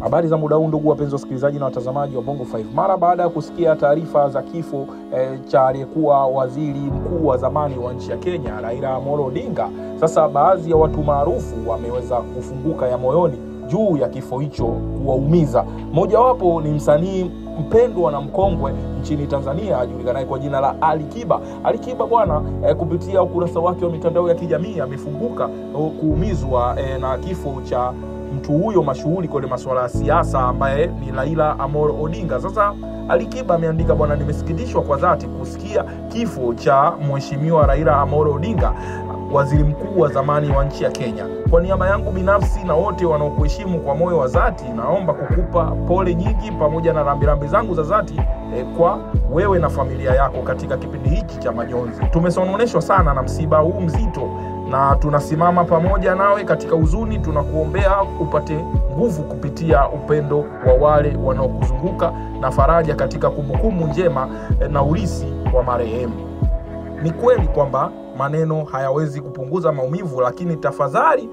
Habari za muda huu ndugu wapenzi wasikilizaji na watazamaji wa Bongo 5. Mara baada ya kusikia taarifa za kifo cha aliyekuwa waziri mkuu wa zamani wa nchi ya Kenya, Raila Amolo Odinga, sasa baadhi ya watu maarufu wameweza kufunguka ya moyoni juu ya kifo hicho kuwaumiza. Mmoja wapo ni msanii mpendwa na mkongwe nchini Tanzania ajulikanaye kwa jina la Ali Kiba. Ali Kiba bwana kupitia ukurasa wake wa mitandao ya kijamii amefunguka kuumizwa na kifo cha mtu huyo mashuhuri kwenye masuala ya siasa ambaye ni Raila Amolo Odinga. Sasa Ali Kiba ameandika, bwana, nimesikitishwa kwa dhati kusikia kifo cha mheshimiwa Raila Amolo Odinga, waziri mkuu wa zamani wa nchi ya Kenya. Kwa niaba yangu binafsi na wote wanaokuheshimu kwa moyo wa dhati, naomba kukupa pole nyingi pamoja na rambirambi zangu za dhati kwa wewe na familia yako katika kipindi hiki cha majonzi. Tumesononeshwa sana na msiba huu mzito na tunasimama pamoja nawe katika huzuni. Tunakuombea upate nguvu kupitia upendo wa wale wanaokuzunguka na faraja katika kumbukumbu njema na urithi wa marehemu. Ni kweli kwamba maneno hayawezi kupunguza maumivu, lakini tafadhali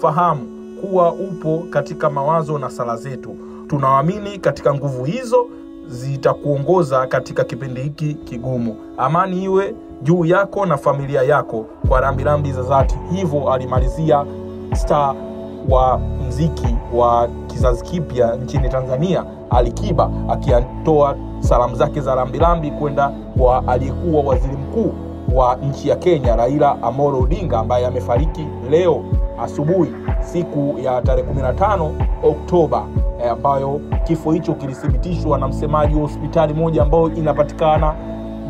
fahamu kuwa upo katika mawazo na sala zetu. Tunaamini katika nguvu hizo zitakuongoza katika kipindi hiki kigumu. Amani iwe juu yako na familia yako, kwa rambirambi za dhati. Hivyo alimalizia star wa muziki wa kizazi kipya nchini Tanzania Ali Kiba, akitoa salamu zake za rambirambi kwenda kwa aliyekuwa waziri mkuu wa nchi ya Kenya Raila Amolo Odinga, ambaye amefariki leo asubuhi siku ya tarehe 15 Oktoba, ambayo kifo hicho kilithibitishwa na msemaji wa hospitali moja ambayo inapatikana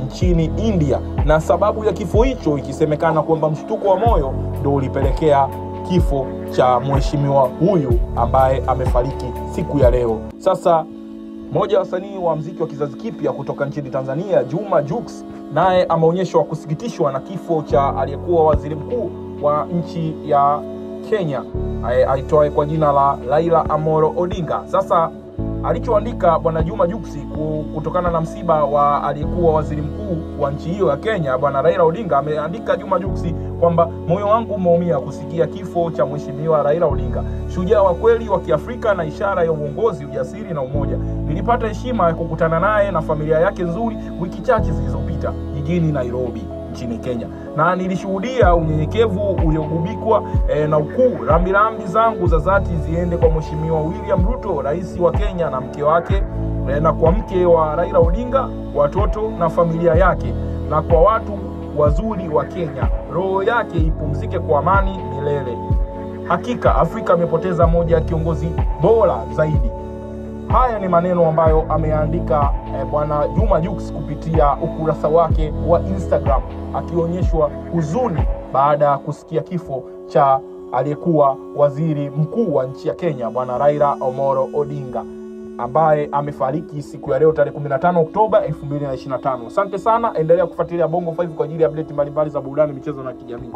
nchini India, na sababu ya kifo hicho ikisemekana kwamba mshtuko wa moyo ndio ulipelekea kifo cha mheshimiwa huyu ambaye amefariki siku ya leo. Sasa mmoja wa wasanii wa muziki wa kizazi kipya kutoka nchini Tanzania, Juma Jux, naye ameonyeshwa kusikitishwa na kifo cha aliyekuwa waziri mkuu wa nchi ya Kenya aitwaye kwa jina la Raila Amolo Odinga. Sasa alichoandika bwana Juma Jux kutokana na msiba wa aliyekuwa waziri mkuu wa nchi hiyo ya Kenya bwana Raila Odinga, ameandika Juma Jux kwamba moyo wangu umeumia kusikia kifo cha mheshimiwa Raila Odinga, shujaa wa kweli wa Kiafrika na ishara ya uongozi, ujasiri na umoja. Nilipata heshima ya kukutana naye na familia yake nzuri wiki chache zilizopita jijini Nairobi nchini Kenya, na nilishuhudia unyenyekevu uliogubikwa na ukuu. Rambirambi zangu za dhati ziende kwa mheshimiwa William Ruto, rais wa Kenya, na mke wake, na kwa mke wa Raila Odinga, watoto na familia yake, na kwa watu wazuri wa Kenya. Roho yake ipumzike kwa amani milele. Hakika Afrika imepoteza moja ya kiongozi bora zaidi. Haya ni maneno ambayo ameandika bwana Juma Jux kupitia ukurasa wake wa Instagram, akionyeshwa huzuni baada ya kusikia kifo cha aliyekuwa waziri mkuu wa nchi ya Kenya bwana Raila Amolo Odinga, ambaye amefariki siku ya leo tarehe 15 Oktoba 2025. Asante sana, endelea kufuatilia Bongo 5 kwa ajili ya update mbalimbali za burudani, michezo na kijamii.